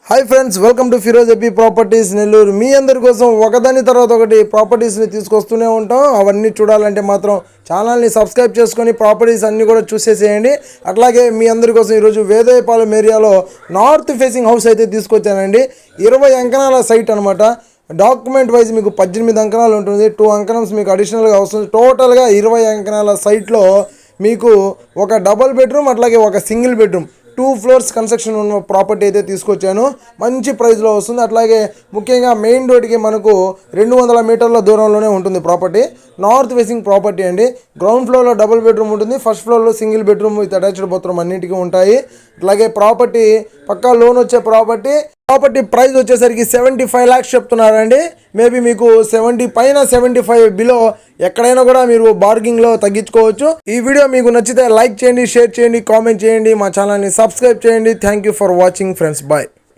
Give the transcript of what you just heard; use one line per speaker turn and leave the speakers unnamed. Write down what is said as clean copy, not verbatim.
Hi friends, welcome to Firoz AP properties Nellore. మీ అందరి కోసం ఒకదాని తర్వాత ఒకటి ప్రాపర్టీస్ని తీసుకొస్తూనే ఉంటాం. అవన్నీ చూడాలంటే మాత్రం ఛానల్ని సబ్స్క్రైబ్ చేసుకొని ప్రాపర్టీస్ అన్నీ కూడా చూసేసేయండి. అట్లాగే మీ అందరి కోసం ఈరోజు వేదాయపాలెం ఏరియాలో నార్త్ ఫేసింగ్ హౌస్ అయితే తీసుకొచ్చానండి. 20 అంకణాల సైట్ అనమాట. డాక్యుమెంట్ వైజ్ మీకు 18 అంకణాలు ఉంటుంది. 2 అంకణమ్స్ మీకు అడిషనల్గా వస్తుంది. టోటల్గా 20 అంకణాల సైట్లో మీకు ఒక డబుల్ బెడ్రూమ్ అట్లాగే ఒక సింగిల్ బెడ్రూమ్ 2 ఫ్లోర్స్ కన్స్ట్రక్షన్ ఉన్న ప్రాపర్టీ అయితే తీసుకొచ్చాను. మంచి ప్రైస్లో వస్తుంది. అట్లాగే ముఖ్యంగా మెయిన్ రోడ్కి మనకు 200 మీటర్ల దూరంలోనే ఉంటుంది ప్రాపర్టీ. నార్త్ ఫేసింగ్ ప్రాపర్టీ అండి. గ్రౌండ్ ఫ్లోర్లో డబుల్ బెడ్రూమ్ ఉంటుంది. ఫస్ట్ ఫ్లోర్లో single bedroom with attached bathroom అన్నింటికి ఉంటాయి. అట్లాగే ప్రాపర్టీ పక్కా లోన్ వచ్చే ప్రాపర్టీ ప్రైస్ వచ్చేసరికి 75 lakhs చెప్తున్నారండి. మేబీ మీకు 70 పైన 75 బిలో ఎక్కడైనా కూడా మీరు బార్గింగ్లో తగ్గించుకోవచ్చు. ఈ వీడియో మీకు నచ్చితే లైక్ చేయండి, షేర్ చేయండి, కామెంట్ చేయండి, మా ఛానల్ని సబ్స్క్రైబ్ చేయండి. Thank you for watching friends. Bye.